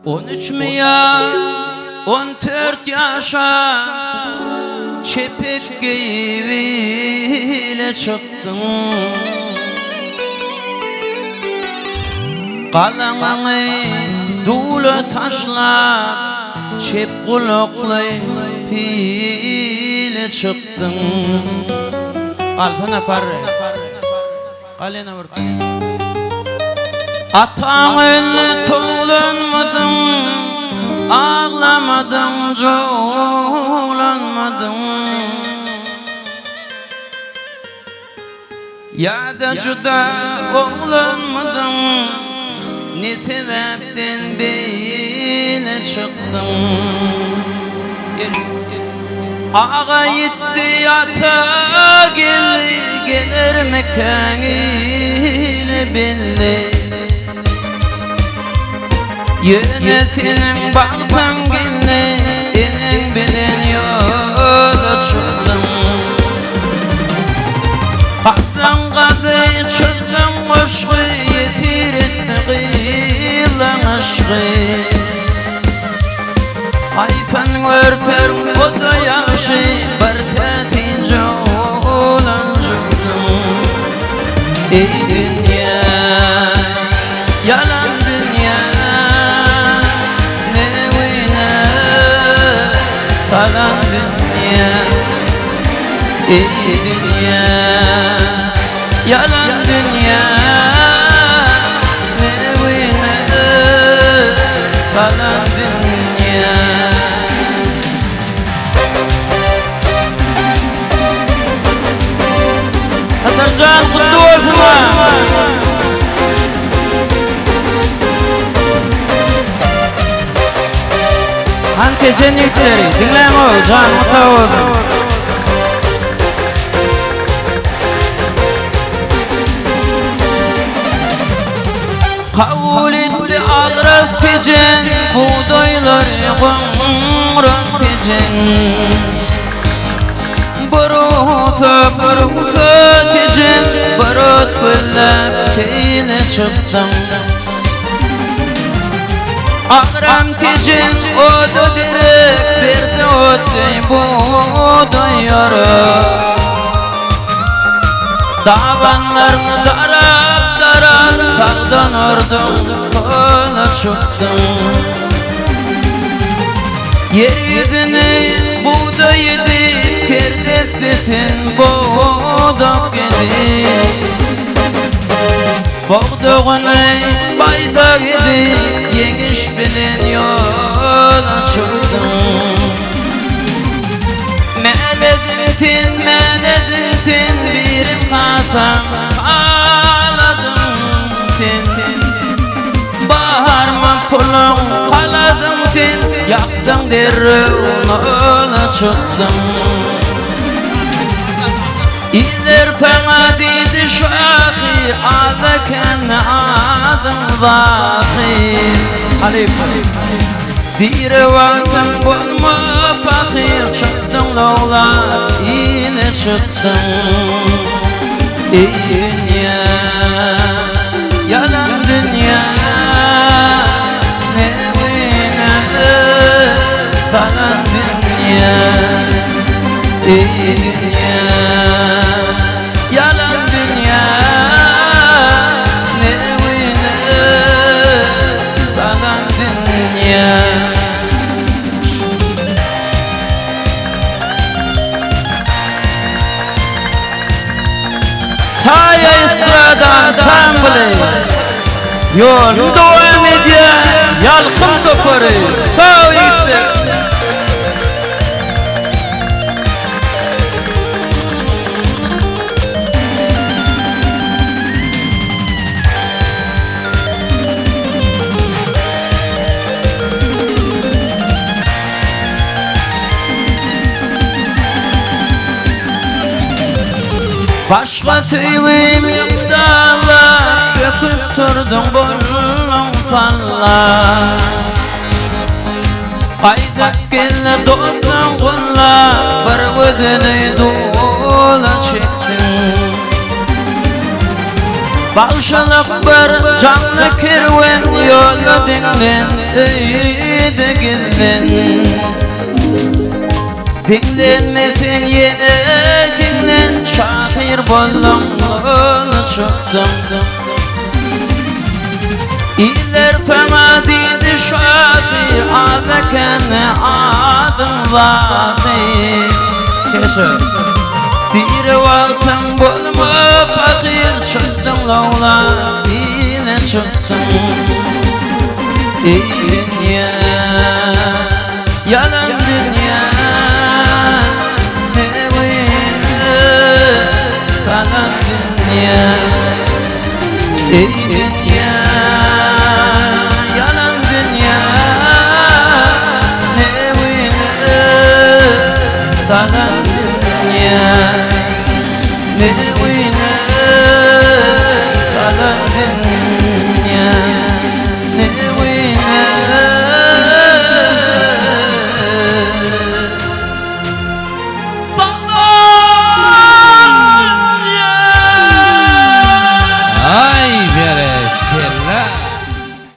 13 mi ya 14 yaşa çepek giyiyle çıktım. Kalanını dulu taşlar çep kulaklı pile çıktım. Alfana parre kalena vur. Atan elini toğlanmadım, ağlamadım, coğlanmadım. Ya da cüda oğlanmadım, ne sebepten beyine çıktım. Ağa gitti yata geldi, gelir mekanine belli. Yönetinin baktım gille, inin bilen yola çıktım. Kaptan kadı çıktım koşku, yetir etti kıyılan aşkı. Aypan örper o da yaşı, bir tetince olan çıktım. Ey dünya, yalan dünya, kalan dünya, ey dünya, yalan dünya, ne vine kalan dünya. Hatarcan kutlu olsun ha. Ante cennikleri dinleme o can mutlu. Kabul etti ağrık tecen, buğdayları kumran tecen. Buruta tecen, burut güllep teyine çıktım. Ağram tecen, o da direk verdi ötey buğday yarı. Davanlarını darap tağdan ördüm, kola çıktım. Yeryüzüne buğday yedi, perdesitin boğdak yedi. Boğduğunu baydak yedi, yegiş bilen yola çıktım. Meledintin birim kasam ağladım sen. Bağırma pulum kaladım sen, yaktım derim yola çıktım. İzler sana dedi şahir, adıken adım zahir. Alif bir vaktim bulma fakir, çıktım loğla yine çıktım. Ey dünya, yalan dünya, ne vine kalan dünya. Ey dünya, yalan dünya, ne vine kalan dünya. Saya Estrada Ensemble yolun devam ediyor, yalkın toparı tavuklu. Başka tüylüm yok dağlar, döküp durdun boynum fallar. Kaydak geline dostum kullar, bir gözünü dola çektin. Bağışılıp bir canlı kirven yolu dinlen öyde gillen Dinlenmesin yine kinlen şahir bollum onu çıktım İller fena dedi şahir adekene adım vahir Keşir Bir vaktim bulma fakir çıktım lawla yine çıktım İyin ya